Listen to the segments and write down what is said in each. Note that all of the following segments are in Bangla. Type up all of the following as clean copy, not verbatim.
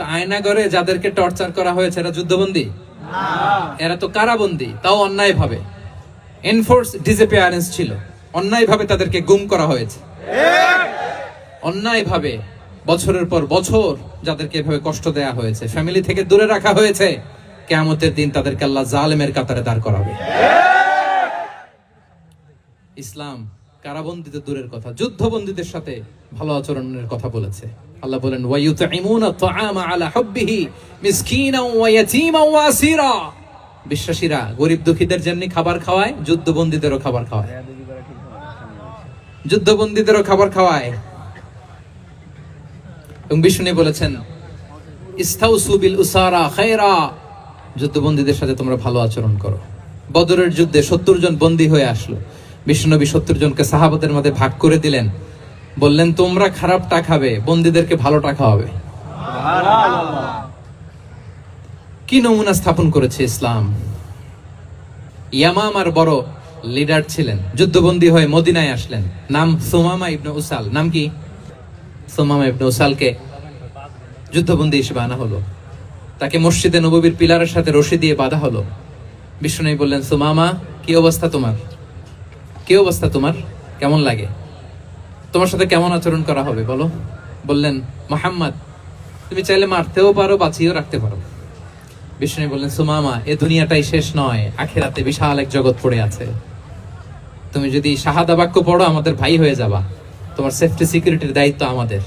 তো আয়নাগরে যাদেরকে টর্চার করা হয়েছে এরা যুদ্ধবন্দী না, এরা তো কারাবন্দী, তাও অন্যায় ভাবে। এনফোর্স ডিসঅ্যাপিয়ারেন্স ছিল, অন্যায় ভাবে তাদেরকে গুম করা হয়েছে। অন্যায় ভাবে বছরের পর বছর যাদেরকে এভাবে কষ্ট দেয়া হয়েছে, ফ্যামিলি থেকে দূরে রাখা হয়েছে, কিয়ামতের দিন তাদেরকে আল্লাহ জালেমের কাতারে দাঁড় করাবে। ইসলাম কারাবন্দীদের দূরের কথা, যুদ্ধবন্দীদের সাথে ভালো আচরণের কথা বলেছে। আল্লাহ বলেন ওয়ায়ুতঈমুনা আত-তাআমা আলা হুব্বিহি মিসকিনান ওয়া ইয়াতীমান ওয়া আসীরা। বিশ্বাসীরা গরিব দুঃখীদের যেমনি খাবার খাওয়ায়, যুদ্ধবন্দীদেরও খাবার খাওয়ায়, যুদ্ধবন্দীদেরও খাবার খাওয়ায়। এবং বিষ্ণু বলেছেন ইস্তাউসু বিল উসারা খায়রা, যুদ্ধবন্দীদের সাথে তোমরা ভালো আচরণ করো। বদরের যুদ্ধে 70 জন বন্দী হয়ে আসলো। বিশ্বনবী 70 জনকে সাহাবাদের মধ্যে ভাগ করে দিলেন, বললেন তোমরা খারাপটা খাবে, বন্দীদেরকে ভালোটা খাওয়াবে। কি নমুনা স্থাপন করেছে ইসলাম। ইয়ামামার বড় লিডার ছিলেন, যুদ্ধবন্দী হয়ে মদিনায় আসলেন, নাম সুমামা ইবনে উসাল। নাম কি? সুমামা ইবনে উসালকে যুদ্ধবন্দী হিসেবে আনা হলো। তাকে মসজিদে নববীর পিলারের সাথে রশি দিয়ে বাঁধা হলো। বিষ্ণু বললেন সুমামা, কি অবস্থা তোমার? কি অবস্থা তোমার? কেমন লাগে? তোমার সাথে কেমন আচরণ করা হবে বলো? বললেন মুহাম্মদ, তুমি চাইলে মারতেও পারো, বাঁচিয়েও রাখতে পারো। বিষ্ণু বললেন সুমামা, এ দুনিয়াটাই শেষ নয়, আখিরাতে বিশাল এক জগৎ পড়ে আছে। তুমি যদি শাহাদা বাক্য পড়ো আমাদের ভাই হয়ে যাবা, তোমার সেফটি সিকিউরিটির দায়িত্ব আমাদের,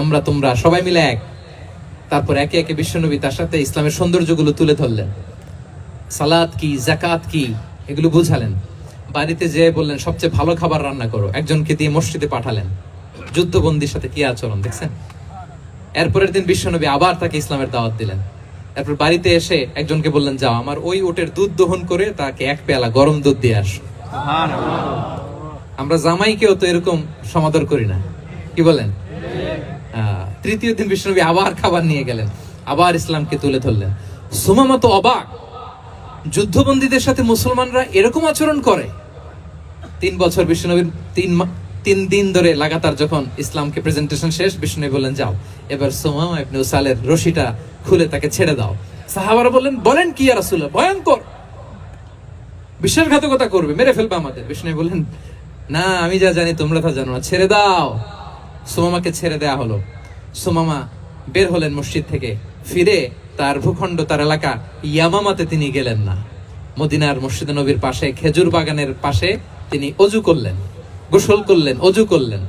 আমরা তোমরা সবাই মিলে এক। তারপর একে একে বিশ্বনবী তার সাথে ইসলামের সৌন্দর্যগুলো তুলে ধরলেন। সালাত কি, যাকাত কি, এগুলো বুঝালেন। বাড়িতে যেয়ে বললেন সবচেয়ে ভালো খাবার রান্না করো, একজনকে দিয়ে মসজিদে পাঠালেন। যুদ্ধবন্দীর সাথে কি আচরণ দেখছেন। এরপরের দিন বিশ্বনবী আবার তাকে ইসলামের দাওয়াত দিলেন। এরপর বাড়িতে এসে একজনকে বললেন যাও আমার ওই উটের দুধ দহন করে তাকে এক পেয়ালা গরম দুধ দিয়ে আস। আমরা জামাইকেও তো এরকম সমাদর করি না, কি বলেন? তৃতীয় দিন বিশ্বনবী আবার খাবার নিয়ে গেলেন, আবার ইসলামকে তুলে ধরলেন। সুমামা তো অবাক, যুদ্ধবন্দীদের সাথে মুসলমানরা এরকম আচরণ করে। 3 বছর বিশ্বনবীর 3 দিন ধরে লাগাতার যখন ইসলামকে প্রেজেন্টেশন শেষ, বিষ্ণু বললেন যাও এবার সুমামা ইবনে উসালের রশিটা খুলে তাকে ছেড়ে দাও। সাহাবারা বলেন কি ইয়া রাসূলুল্লাহ, ভয়ঙ্কর, বিশ্বাসঘাতকতা করবে, মেরে ফেলবে আমাদের। বিষ্ণু বললেন না, আমি যা জানি তোমরা তা জানো না, ছেড়ে দাও। সুমামাকে ছেড়ে দেয়া হলো। সুমামা বের হলেন মসজিদ থেকে, ফিরে তার ভূখণ্ড, তার এলাকা ইয়ামামাতে তিনি গেলেন না। মদিনার মসজিদে নবীর পাশে খেজুর বাগানের পাশে তিনি অজু করলেন, গোসল করলেন, অজু করলেন।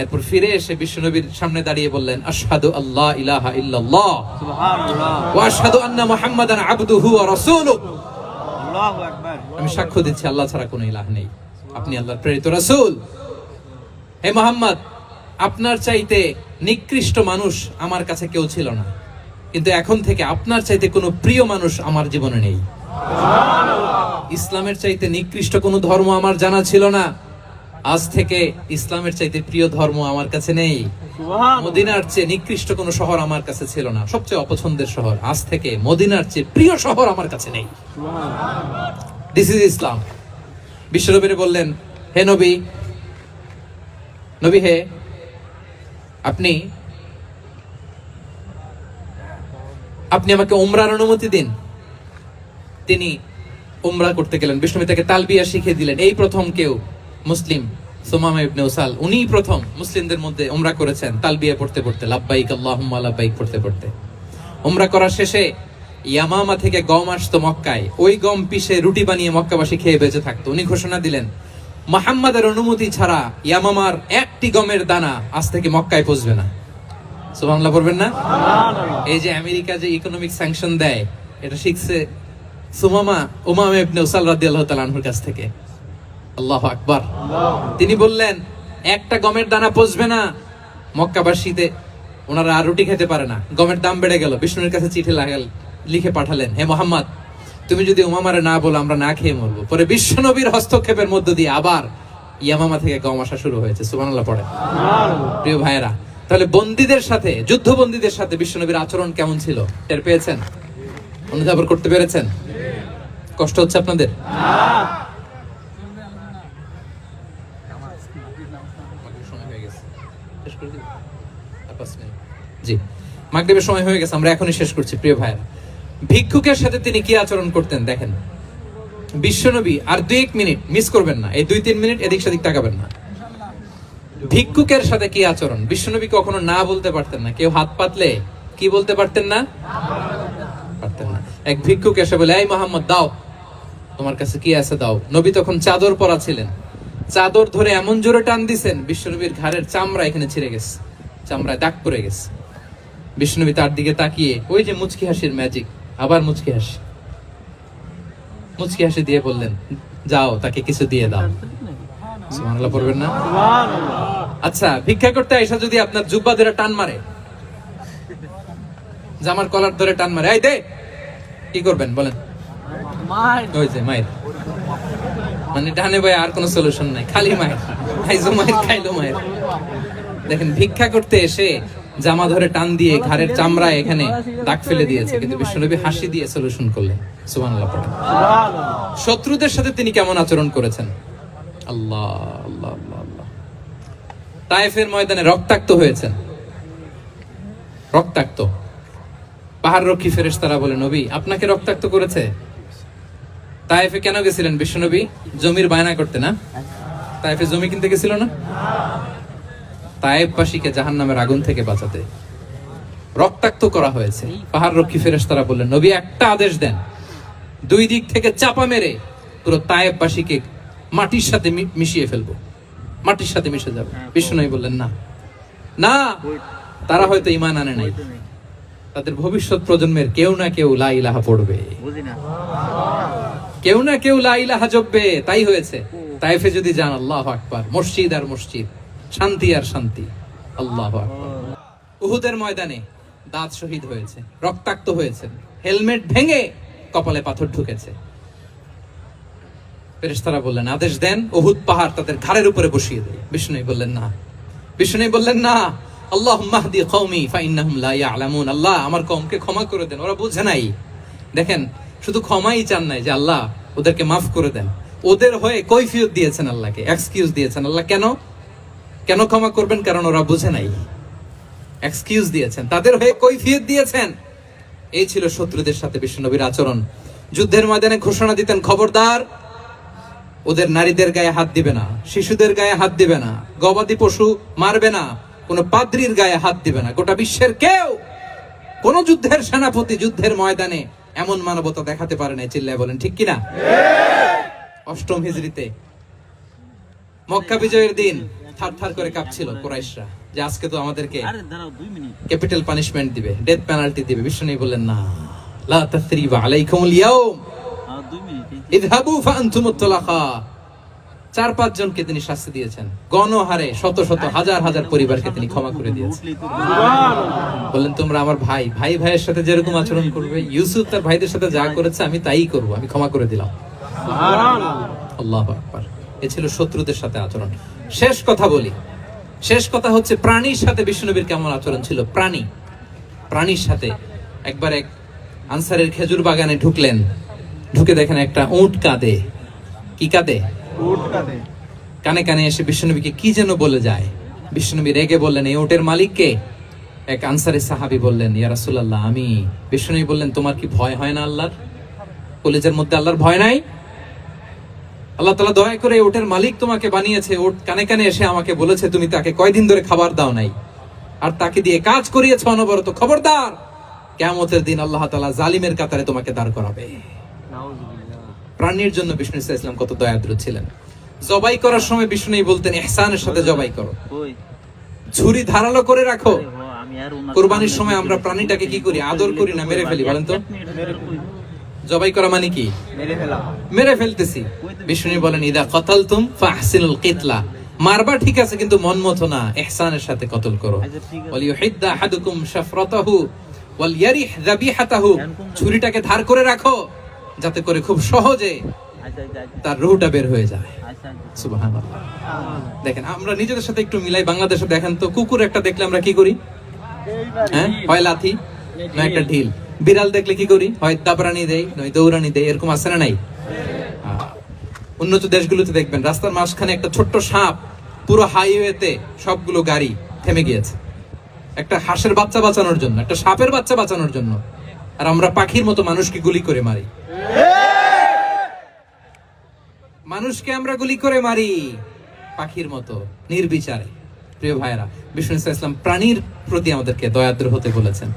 এরপর ফিরে এসে বিশ্বনবীর সামনে দাঁড়িয়ে বললেন আশহাদু আল্লা ইলাহা ইল্লাল্লাহ সুবহানাল্লাহ ওয়া আশহাদু আন্না মুহাম্মাদান আবদুহু ওয়া রাসূলুহু। আল্লাহু আকবার। আমি সাক্ষ্য দিচ্ছি আল্লাহ ছাড়া কোনো ইলাহ নেই, আপনি আল্লাহর প্রেরিত রাসূল। হে মুহাম্মদ, আপনার চাইতে নিকৃষ্ট মানুষ আমার কাছে কেউ ছিল না, কিন্তু এখন থেকে আপনার চাইতে কোনো প্রিয় মানুষ আমার জীবনে নেই। ইসলামের চাইতে নিকৃষ্ট কোনো ধর্ম আমার জানা ছিল না, আজ থেকে ইসলামের চাইতে প্রিয় ধর্ম আমার কাছে নেই। মদিনার চেয়ে নিকৃষ্ট কোনো শহর আমার কাছে ছিল না, সবচেয়ে অপছন্দের শহর, আজ থেকে মদিনার চেয়ে প্রিয় শহর আমার কাছে নেই। দিস ইজ ইসলাম। বিশ্বনবী বললেন হে নবী, নবী হে, আপনি আমাকে উমরার অনুমতি দিন। তিনি উমরা করতে গেলেন। বিষ্ণু তাকে তালবিয়া শিখিয়ে দিলেন। এই প্রথম কেউ মুসলিম সুমামা ইবনে উসাল, উনিই প্রথম মুসলিমদের মধ্যে উমরা করেছেন তালবিয়া পড়তে পড়তে, লাব্বাইক আল্লাহুম্মা লাব্বাইক পড়তে পড়তে। উমরা করার শেষে ইয়ামামা থেকে গম আসতো মক্কায়, ওই গম পিষে রুটি বানিয়ে মক্কাবাসী খেয়ে বেঁচে থাকতো। উনি ঘোষণা দিলেন মুহাম্মাদের অনুমতি ছাড়া ইয়ামামার একটি গমের দানা আজ থেকে মক্কায় পৌঁছবে না। সুবহানাল্লাহ পড়বেন না? এই যে আমেরিকা যে ইকোনমিক স্যাংশন দেয়, এটা শিখছে সুমামা উমামা ইবনে উসাল রাদিয়াল্লাহু তাআলা আনহুর কাছ থেকে। আল্লাহু আকবার। তিনি বললেন একটা গমের দানা পৌঁছবে না মক্কাবাসীতে, ওনারা আর রুটি খেতে পারে না। গমের দাম বেড়ে গেল। বিষ্ণুর কাছে চিঠি লিখে পাঠালেন, হে মুহাম্মদ, তুমি যদি উমামারে না বলো আমরা না খেয়ে মরবো। পরে বিশ্বনবীর হস্তক্ষেপের মধ্য দিয়ে আবার ইয়ামামা থেকে গম আসা শুরু হয়েছে। সুবহানাল্লাহ পড়ে। প্রিয় ভাইয়েরা, তাহলে বন্দীদের সাথে, যুদ্ধবন্দীদের সাথে বিশ্বনবীর আচরণ কেমন ছিল টের পেয়েছেন? অনুধাবন করতে পেরেছেন? কষ্ট হচ্ছে আপনাদের? জি, মাগরিবের সময় হয়ে গেছে, আমরা এখনই শেষ করছি প্রিয় ভাইরা। ভিক্ষুকের সাথে তিনি কি আচরণ করতেন দেখেন। বিশ্বনবী আর 2-1 মিনিট মিস করবেন না, এই 2-3 মিনিট এদিক সেদিক তাকাবেন না। ভিক্ষুকের সাথে কি আচরণ, বিশ্বনবী কখনো না বলতে পারতেন না। কেউ হাত পাতলে কি বলতে পারতেন না? পারতেন না। এক ভিক্ষুক এসে বলে, এই মোহাম্মদ দাও, তোমার কাছে কি আছে দাও। নবী তখন চাদর পরা ছিলেন, চাদর ধরে এমন জোরে টান দিছেন বিশ্বনবীর ঘাড়ের চামড়া এখানে ছিঁড়ে গেছে, চামড়ায় দাগ পড়ে গেছে। বিশ্বনবী তার দিকে তাকিয়ে, ওই যে মুচকি হাসির ম্যাজিক, আবার মুচকি হাসি, মুচকি হাসি দিয়ে বললেন, যাও তাকে কিছু দিয়ে দাও। সুবহানাল্লাহ পড়বেন না? আচ্ছা, ভিক্ষা করতে আইসা যদি আপনার জুব্বা ধরে টান মারে, জামার কলার ধরে টান মারে, এই দে, কি করবেন বলেন? ওই যে মায়ের, মানে ডানে ভাই আর কোনো সলিউশন নাই, খালি মায়ের, খাইছো মায়ের, খাইলো মায়ের। দেখেন, ভিক্ষা করতে এসে জামা ধরে টান দিয়ে ঘাড়ের চামড়ায় এখানে দাগ ফেলে দিয়েছে, কিন্তু বিশ্বনবী হাসি দিয়ে সলিউশন করলেন। সুবহানাল্লাহ পড়েন। শত্রুদের সাথে তিনি কেমন আচরণ করেছেন? আল্লাহ আল্লাহ আল্লাহ আল্লাহ। তায়েফের ময়দানে রক্তাক্ত হয়েছেন, রক্তাক্ত। পাহাড় রক্ষী ফেরেশতারা বলে, নবী আপনাকে রক্তাক্ত করেছে? তায়েফে কেন গেছিলেন বিশ্বনবী? জমির বায়না করতে না? তায়েফে জমি কিনতে গেছিল না? তায়েফবাসীকে জাহান্নামের আগুন থেকে বাঁচাতে রক্তাক্ত করা হয়েছে। পাহাড় রক্ষী ফেরেশতারা বললেন, নবী একটা আদেশ দেন, 2 দিক থেকে চাপা মেরে পুরো তায়েফবাসীকে মাটির সাথে মিশিয়ে ফেলবো, মাটির সাথে মিশে যাবে। বিশ্বনবী বললেন, না না, তারা হয়তো ঈমান আনে নাই, তাদের ভবিষ্যৎ প্রজন্মের কেউ না কেউ লা ইলাহা পড়বে, কেউ না কেউ লা ইলাহা জপবে। তাই হয়েছে। তায়েফে যদি যান, আল্লাহু আকবার, মসজিদ আর মসজিদ, শান্তি আর শান্তি। আল্লাহু আকবার। উহুদের ময়দানে দাঁত শহীদ হয়েছে, রক্তাক্ত হয়েছে, হেলমেট ভেঙে কপালে পাথর ঢুকেছে। ফেরেশতারা বললেন, আদেশ দেন উহুদ পাহাড় তাদের ঘাড়ের উপরে বসিয়ে দেয়। বিষ্ণু বললেন না, বিষ্ণু বললেন না, আল্লাহুম্মা হদি কওমি ফাইন্নাহুম লা ইয়ালামুন। আল্লাহ আমার কওমকে ক্ষমা করে দেন, ওরা বুঝে নাই। দেখেন, শুধু ক্ষমাই চান নাই যে আল্লাহ ওদেরকে মাফ করে দেন, ওদের হয়ে কৈফিয়ত দিয়েছেন আল্লাহকে, এক্সকিউজ দিয়েছেন। আল্লাহ কেন কেন ক্ষমা করবেন? কারণ ওরা বুঝে নাই, এক্সকিউজ দিয়েছেন, তাদের হয়ে কৈফিয়ত দিয়েছেন। এই ছিল শত্রুদের সাথে বিশ্বনবীর আচরণ। যুদ্ধের ময়দানে ঘোষণা দিতেন, খবরদার ওদের নারীদের গায়ে হাত দিবে না, শিশুদের গায়ে হাত দিবে না, গবাদি পশু মারবে না, কোন পাদ্রীর গায়ে হাত দিবে না। গোটা বিশ্বের কেউ, কোন যুদ্ধের সেনাপতি যুদ্ধের ময়দানে এমন মানবতা দেখাতে পারে না। চিল্লায় বলেন ঠিক কিনা? 8ম হিজরিতে মক্কা বিজয়ের দিন থারথার করে কাঁপছিল কুরাইশরা যে আজকে তো আমাদেরকে ক্যাপিটাল পানিশমেন্ট দিবে, ডেথ পেনাল্টি দিবে। বিশ্বনবী বললেন, না, লা তাসরিবা আলাইকুমুল ইয়াউম, ইযহাবু ফাআনতুমুত তুলাকা। 4-5 জনকে তিনি শাস্তি দিয়েছেন, গণহারে শত শত হাজার হাজার পরিবারকে তিনি ক্ষমা করে দিয়েছেন। বললেন, তোমরা আমার ভাই, ভাই ভাইয়ের সাথে যেরকম আচরণ করবে, ইউসুফ তার ভাইদের সাথে যা করেছে আমি তাই করব, আমি ক্ষমা করে দিলাম। আল্লাহু আকবার। এ ছিল শত্রুদের সাথে আচরণ। শেষ কথা বলি, শেষ কথা হচ্ছে প্রাণীর সাথে বিশ্বনবীর কেমন আচরণ ছিল। প্রাণীর সাথে একবার এক আনসারের খেজুর বাগানে ঢুকলেন, ঢুকে দেখেন একটা উট কাঁদে। কি কাঁদে? উট কাঁদে। কানে কানে এসে বিশ্বনবীকে কি যেন বলে যায়। বিশ্বনবী রেগে বললেন, এই উটের মালিক কে? এক আনসারী সাহাবী বললেন, ইয়া রাসূলুল্লাহ আমি। বিশ্বনবী বললেন, তোমার কি ভয় হয় না আল্লাহর? কলেজের মধ্যে আল্লাহর ভয় নাই? আল্লাহ তাআলা দয়া করে ওটের মালিক তোমাকে বানিয়েছে, ওট কানে কানে এসে আমাকে বলেছে তুমি তাকে কয়দিন ধরে খাবার দাও নাই, আর তাকে দিয়ে কাজ করিয়েছো অনবরত। খবরদার, কিয়ামতের দিন আল্লাহ তাআলা জালিমের কাতারে তোমাকে দাঁড় করাবে। প্রাণীর জন্য বিষ্ণু ইসলাম কত দয়াদ্র ছিলেন। জবাই করার সময় বিষ্ণু বলতেন, ইহসানের সাথে জবাই করো, ছুরি ধারালো করে রাখো। কুরবানির সময় আমরা প্রাণীটাকে কি করি? আদর করি না মেরে ফেলি? বলেন তো, জবাই করা মানে কি? মেরে ফেলতেছি। বিষ্ণু বলেন, ইদা কতালতুম ফাহসিনুল কিতলা, মারবা ঠিক আছে কিন্তু মন মতো না, ইহসানের সাথে কতল করো। ওয়ালিয়ুহিদ্দা আহাদুকুম শাফরাতাহু ওয়ালইয়ারিহ যাবিহাতাহু, ছুরিটাকে ধার করে রাখো যাতে করে খুব সহজে তার রুহটা বের হয়ে যায়। সুবহানাল্লাহ। দেখেন, আমরা নিজেদের সাথে একটু মিলাই। বাংলাদেশে দেখেন তো, কুকুর একটা দেখলে আমরা কি করি? হ্যাঁ, হয় লাথি না একটা ঢিল। বিড়াল দেখলে কি করি? হয় দাবরানি দেই, নয় দৌড়ানি দেই। এরকম আছে না নাই? উন্নত দেশগুলোতে দেখবেন রাস্তার মাঝখানে একটা ছোট্ট সাপ, পুরো হাইওয়েতে সবগুলো গাড়ি থেমে গিয়েছে। একটা হাঁসের বাচ্চা বাঁচানোর জন্য, একটা সাপের বাচ্চা বাঁচানোর জন্য, আর আমরা পাখির মতো মানুষকে গুলি করে মারি। মানুষকে আমরা গুলি করে মারি পাখির মতো নির্বিচারে। প্রিয় ভাইরা, বিষ্ণু ইসলাম প্রাণীর প্রতি আমাদেরকে দয়াদ্র হতে বলেছেন।